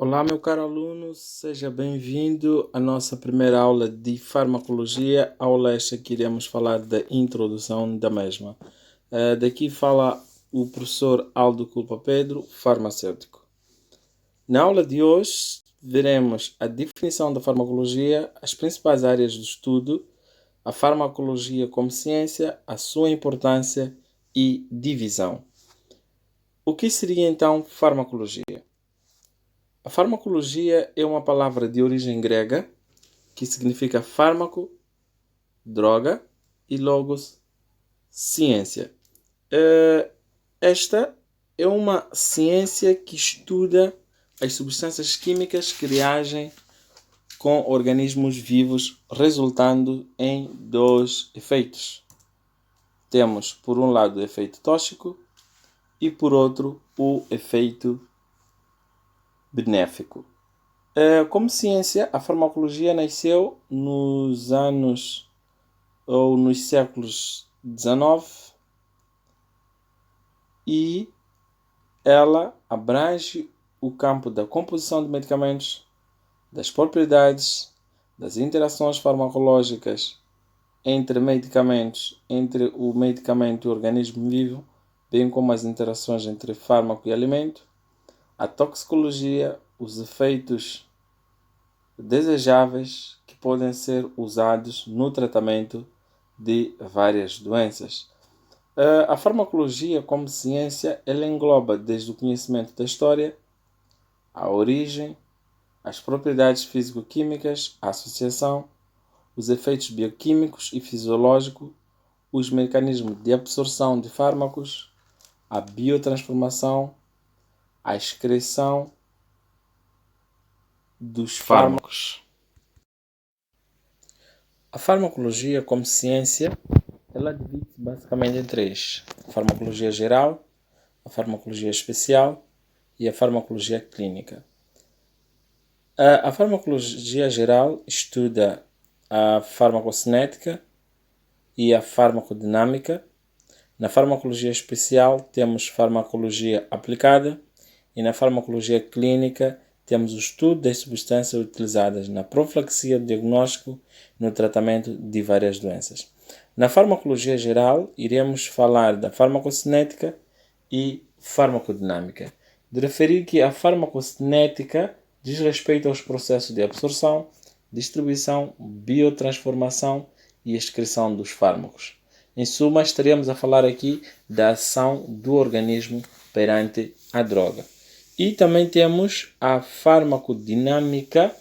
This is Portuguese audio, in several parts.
Olá, meu caro aluno, seja bem-vindo à nossa primeira aula de farmacologia, aula esta que iremos falar da introdução da mesma. Daqui fala o professor Aldo Culpa Pedro, farmacêutico. Na aula de hoje, veremos a definição da farmacologia, as principais áreas do estudo, a farmacologia como ciência, a sua importância e divisão. O que seria então farmacologia? A farmacologia é uma palavra de origem grega que significa fármaco, droga e logos, ciência. Esta é uma ciência que estuda as substâncias químicas que reagem com organismos vivos, resultando em dois efeitos. Temos, por um lado, o efeito tóxico e, por outro, o efeito benéfico. Como ciência, a farmacologia nasceu nos anos ou nos séculos XIX e ela abrange o campo da composição de medicamentos, das propriedades, das interações farmacológicas entre medicamentos, entre o medicamento e o organismo vivo, bem como as interações entre fármaco e alimento, a toxicologia, os efeitos desejáveis que podem ser usados no tratamento de várias doenças. A farmacologia, como ciência, ela engloba desde o conhecimento da história, a origem, as propriedades físico-químicas, a associação, os efeitos bioquímicos e fisiológicos, os mecanismos de absorção de fármacos, a biotransformação, a excreção dos fármacos. A farmacologia, como ciência, ela divide-se basicamente em três: a farmacologia geral, a farmacologia especial e a farmacologia clínica. A farmacologia geral estuda a farmacocinética e a farmacodinâmica. Na farmacologia especial temos farmacologia aplicada e na farmacologia clínica temos o estudo das substâncias utilizadas na profilaxia, diagnóstico e no tratamento de várias doenças. Na farmacologia geral, iremos falar da farmacocinética e farmacodinâmica. De referir que a farmacocinética diz respeito aos processos de absorção, distribuição, biotransformação e excreção dos fármacos. Em suma, estaremos a falar aqui da ação do organismo perante a droga. E também temos a farmacodinâmica,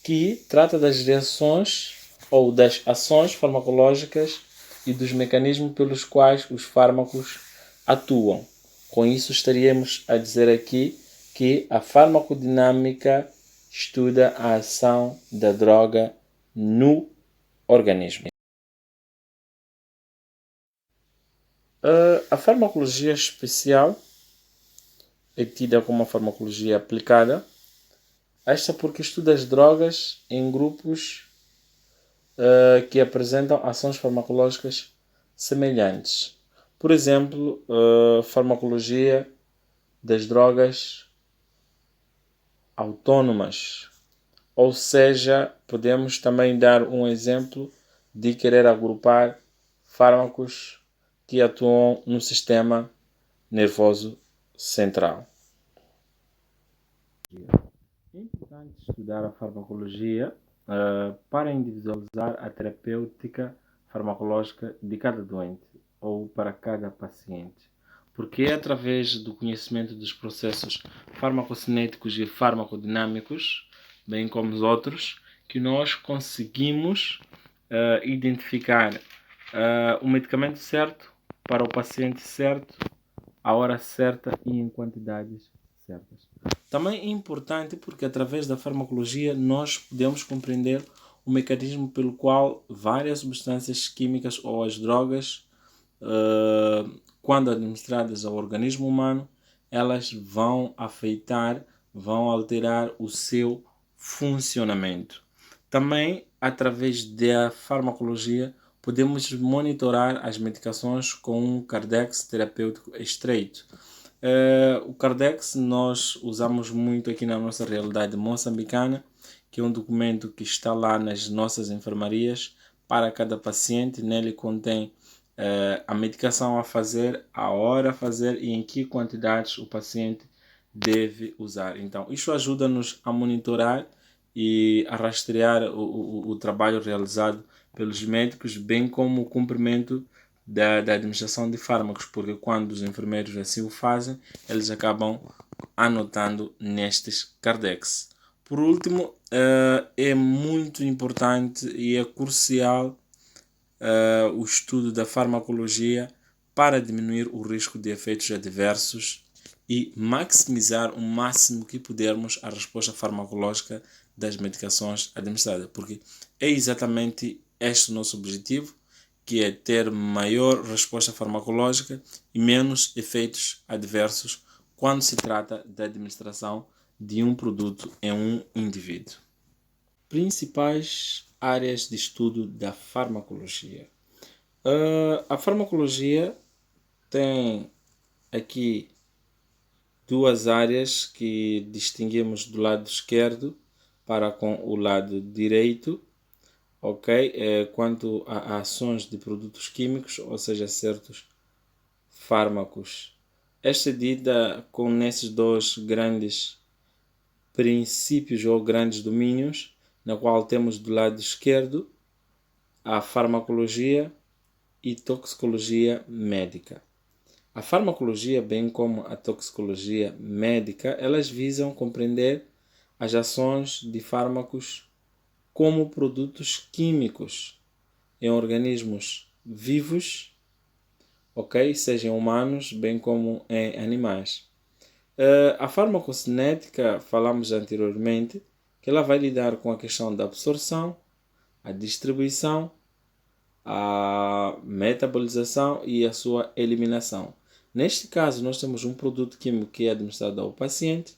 que trata das reações ou das ações farmacológicas e dos mecanismos pelos quais os fármacos atuam. Com isso, estaríamos a dizer aqui que a farmacodinâmica estuda a ação da droga no organismo. A farmacologia especial é tida como uma farmacologia aplicada, esta porque estuda as drogas em grupos que apresentam ações farmacológicas semelhantes. Por exemplo, farmacologia das drogas autônomas. Ou seja, podemos também dar um exemplo de querer agrupar fármacos que atuam no sistema nervoso central. É importante estudar a farmacologia para individualizar a terapêutica farmacológica de cada doente ou para cada paciente, porque é através do conhecimento dos processos farmacocinéticos e farmacodinâmicos, bem como os outros, que nós conseguimos identificar o medicamento certo para o paciente certo, a hora certa e em quantidades certas. Também é importante porque através da farmacologia nós podemos compreender o mecanismo pelo qual várias substâncias químicas ou as drogas, quando administradas ao organismo humano, elas vão afetar, vão alterar o seu funcionamento. Também, através da farmacologia, podemos monitorar as medicações com um cardex terapêutico estreito. O Cardex nós usamos muito aqui na nossa realidade moçambicana, que é um documento que está lá nas nossas enfermarias para cada paciente. Nele contém a medicação a fazer, a hora a fazer e em que quantidades o paciente deve usar. Então, isso ajuda-nos a monitorar e a rastrear o trabalho realizado pelos médicos, bem como o cumprimento da administração de fármacos, porque quando os enfermeiros assim o fazem, eles acabam anotando nestes Cardex. Por último, é muito importante e é crucial o estudo da farmacologia para diminuir o risco de efeitos adversos e maximizar o máximo que pudermos a resposta farmacológica das medicações administradas, porque é exatamente este o nosso objetivo, que é ter maior resposta farmacológica e menos efeitos adversos quando se trata da administração de um produto em um indivíduo. Principais áreas de estudo da farmacologia. A farmacologia tem aqui duas áreas que distinguimos do lado esquerdo para com o lado direito, ok? Quanto a ações de produtos químicos, ou seja, certos fármacos. Esta dita com nesses dois grandes princípios ou grandes domínios, na qual temos do lado esquerdo a farmacologia e toxicologia médica. A farmacologia, bem como a toxicologia médica, elas visam compreender as ações de fármacos como produtos químicos em organismos vivos, ok? Sejam humanos, bem como em animais. A farmacocinética, falamos anteriormente, que ela vai lidar com a questão da absorção, a distribuição, a metabolização e a sua eliminação. Neste caso, nós temos um produto químico que é administrado ao paciente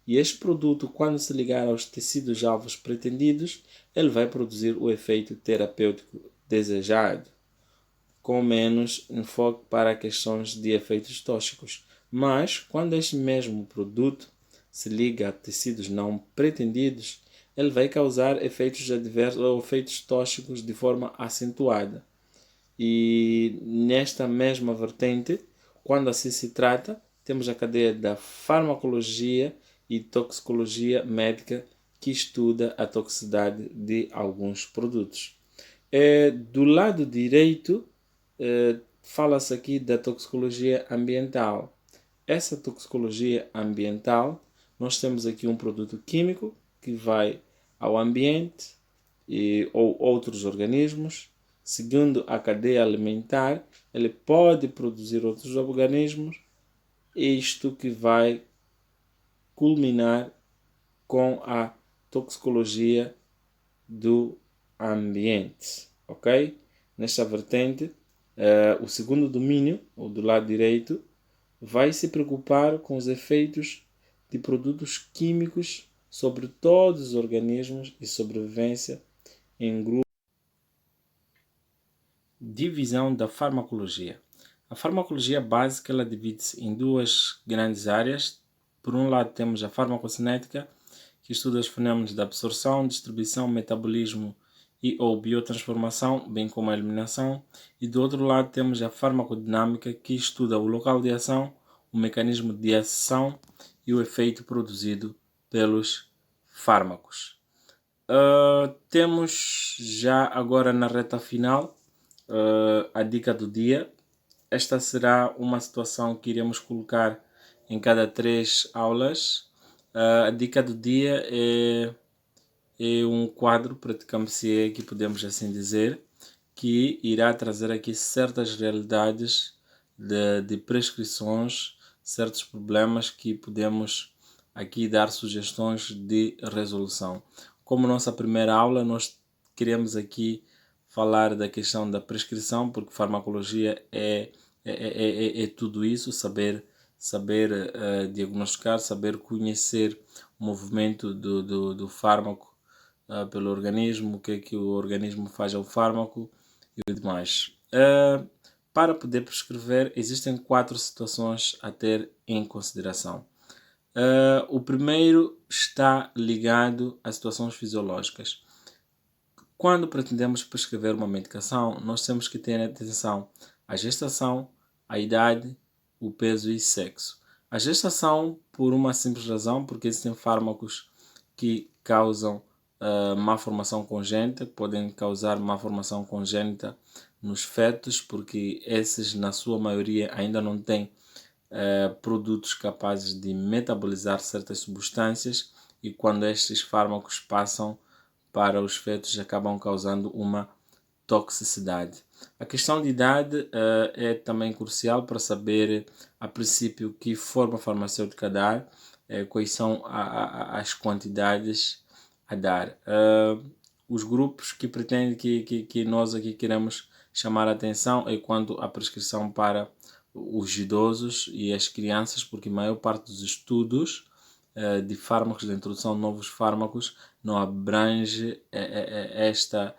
e este produto, quando se ligar aos tecidos-alvos pretendidos, ele vai produzir o efeito terapêutico desejado, com menos enfoque para questões de efeitos tóxicos. Mas, quando este mesmo produto se liga a tecidos não pretendidos, ele vai causar efeitos adversos ou efeitos tóxicos de forma acentuada. E nesta mesma vertente, quando assim se trata, temos a cadeia da farmacologia e toxicologia médica que estuda a toxicidade de alguns produtos. Do lado direito, fala-se aqui da toxicologia ambiental. Essa toxicologia ambiental, nós temos aqui um produto químico que vai ao ambiente ou outros organismos. Seguindo a cadeia alimentar, ele pode produzir outros organismos, isto que vai culminar com a toxicologia do ambiente, ok? Nesta vertente, o segundo domínio, ou do lado direito, vai se preocupar com os efeitos de produtos químicos sobre todos os organismos e sobrevivência em grupos. Divisão da farmacologia. A farmacologia básica ela divide-se em duas grandes áreas. Por um lado temos a farmacocinética, que estuda os fenômenos da absorção, distribuição, metabolismo e ou biotransformação, bem como a eliminação. E do outro lado temos a farmacodinâmica, que estuda o local de ação, o mecanismo de ação e o efeito produzido pelos fármacos. Temos já agora na reta final a dica do dia. Esta será uma situação que iremos colocar em cada 3 aulas. A dica do dia é um quadro, praticamente que podemos assim dizer, que irá trazer aqui certas realidades de prescrições, certos problemas que podemos aqui dar sugestões de resolução. Como nossa primeira aula, nós queremos aqui falar da questão da prescrição, porque farmacologia é tudo isso, saber diagnosticar, saber conhecer o movimento do fármaco pelo organismo, o que é que o organismo faz ao fármaco e demais. Para poder prescrever, existem 4 situações a ter em consideração. O primeiro está ligado a situações fisiológicas. Quando pretendemos prescrever uma medicação, nós temos que ter atenção à gestação, à idade, o peso e sexo. A gestação, por uma simples razão, porque existem fármacos que causam malformação congênita, podem causar malformação congênita nos fetos, porque esses, na sua maioria, ainda não têm produtos capazes de metabolizar certas substâncias, e quando estes fármacos passam para os fetos acabam causando uma toxicidade. A questão de idade é também crucial para saber, a princípio, que forma farmacêutica dar, quais são as quantidades a dar. Os grupos que pretendem que nós aqui queremos chamar a atenção é quanto à prescrição para os idosos e as crianças, porque a maior parte dos estudos de fármacos, de introdução de novos fármacos, não abrange esta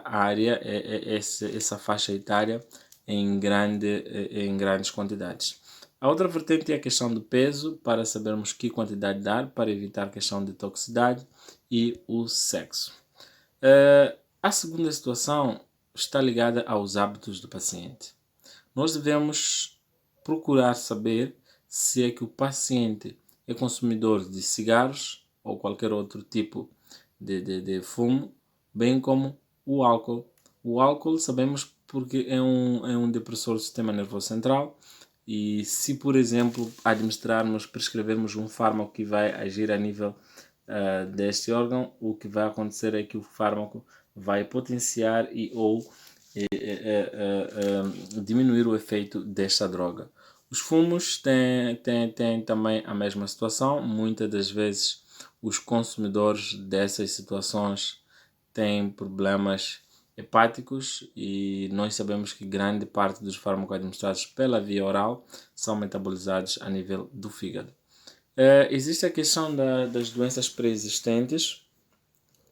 área, essa faixa etária em grandes quantidades. A outra vertente é a questão do peso, para sabermos que quantidade dar, para evitar a questão de toxicidade, e o sexo. A segunda situação está ligada aos hábitos do paciente. Nós devemos procurar saber se é que o paciente é consumidor de cigarros ou qualquer outro tipo de fumo, bem como o álcool. O álcool sabemos porque é um depressor do sistema nervoso central, e se, por exemplo, prescrevermos um fármaco que vai agir a nível deste órgão, o que vai acontecer é que o fármaco vai potenciar ou diminuir o efeito desta droga. Os fumos têm também a mesma situação. Muitas das vezes os consumidores dessas situações têm problemas hepáticos, e nós sabemos que grande parte dos fármacos administrados pela via oral são metabolizados a nível do fígado. Existe a questão das doenças pré-existentes.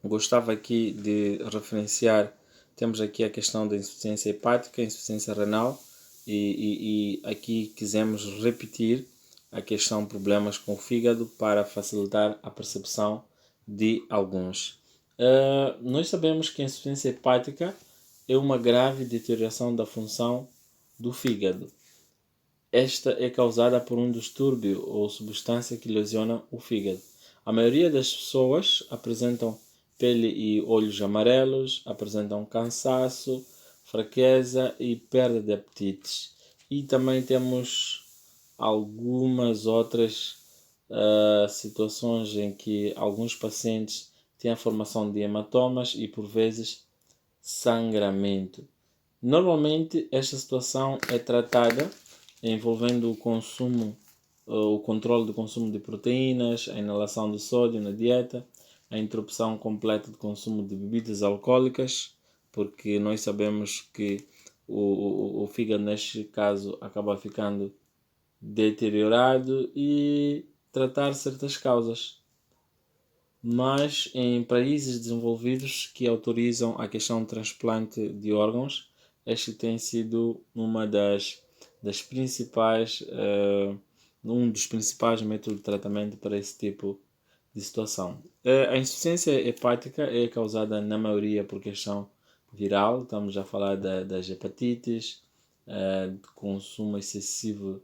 Gostava aqui de referenciar, temos aqui a questão da insuficiência hepática, insuficiência renal, e aqui quisemos repetir a questão de problemas com o fígado para facilitar a percepção de alguns. Nós sabemos que a insuficiência hepática é uma grave deterioração da função do fígado. Esta é causada por um distúrbio ou substância que lesiona o fígado. A maioria das pessoas apresentam pele e olhos amarelos, apresentam cansaço, fraqueza e perda de apetites. E também temos algumas outras situações em que alguns pacientes têm a formação de hematomas e, por vezes, sangramento. Normalmente, esta situação é tratada envolvendo o controle do consumo de proteínas, a inalação de sódio na dieta, a interrupção completa do consumo de bebidas alcoólicas, porque nós sabemos que o fígado, neste caso, acaba ficando deteriorado, e tratar certas causas. Mas em países desenvolvidos que autorizam a questão de transplante de órgãos, este tem sido uma das principais, um dos principais métodos de tratamento para esse tipo de situação. A insuficiência hepática é causada na maioria por questão viral. Estamos a falar das hepatites, de consumo excessivo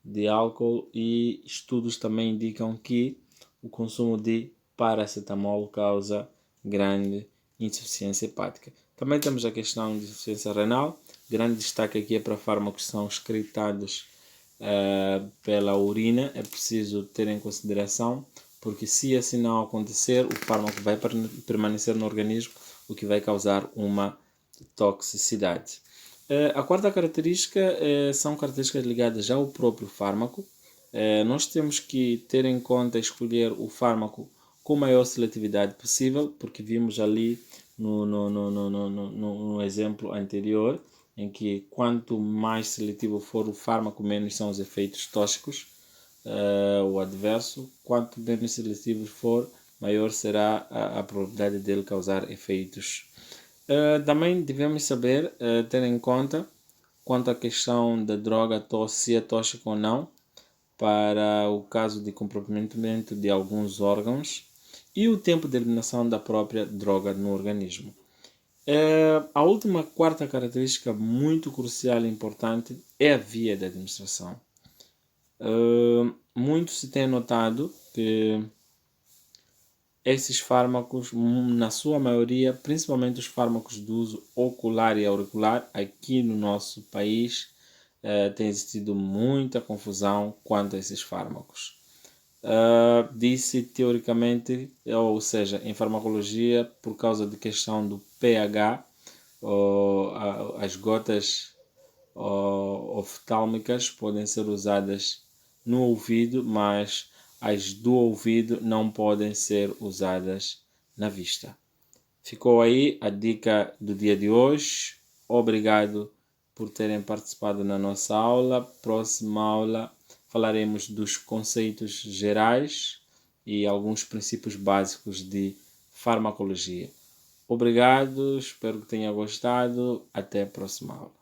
de álcool, e estudos também indicam que o consumo de paracetamol causa grande insuficiência hepática. Também temos a questão de insuficiência renal. Grande destaque aqui é para fármacos que são excretados pela urina. É preciso ter em consideração, porque se assim não acontecer, o fármaco vai permanecer no organismo, o que vai causar uma toxicidade. A quarta característica são características ligadas ao próprio fármaco. Nós temos que ter em conta escolher o fármaco com a maior seletividade possível, porque vimos ali no exemplo anterior, em que quanto mais seletivo for o fármaco, menos são os efeitos tóxicos, o adverso. Quanto menos seletivo for, maior será a probabilidade dele causar efeitos. Também devemos saber ter em conta quanto à questão da droga, se é tóxica ou não, para o caso de comprometimento de alguns órgãos e o tempo de eliminação da própria droga no organismo. A última, quarta característica muito crucial e importante é a via de administração. Muito se tem notado que esses fármacos, na sua maioria, principalmente os fármacos de uso ocular e auricular, aqui no nosso país, tem existido muita confusão quanto a esses fármacos. Disse teoricamente, ou seja, em farmacologia, por causa de questão do pH, as gotas oftálmicas podem ser usadas no ouvido, mas as do ouvido não podem ser usadas na vista. Ficou aí a dica do dia de hoje. Obrigado por terem participado na nossa aula. Próxima aula falaremos dos conceitos gerais e alguns princípios básicos de farmacologia. Obrigado, espero que tenha gostado. Até a próxima aula.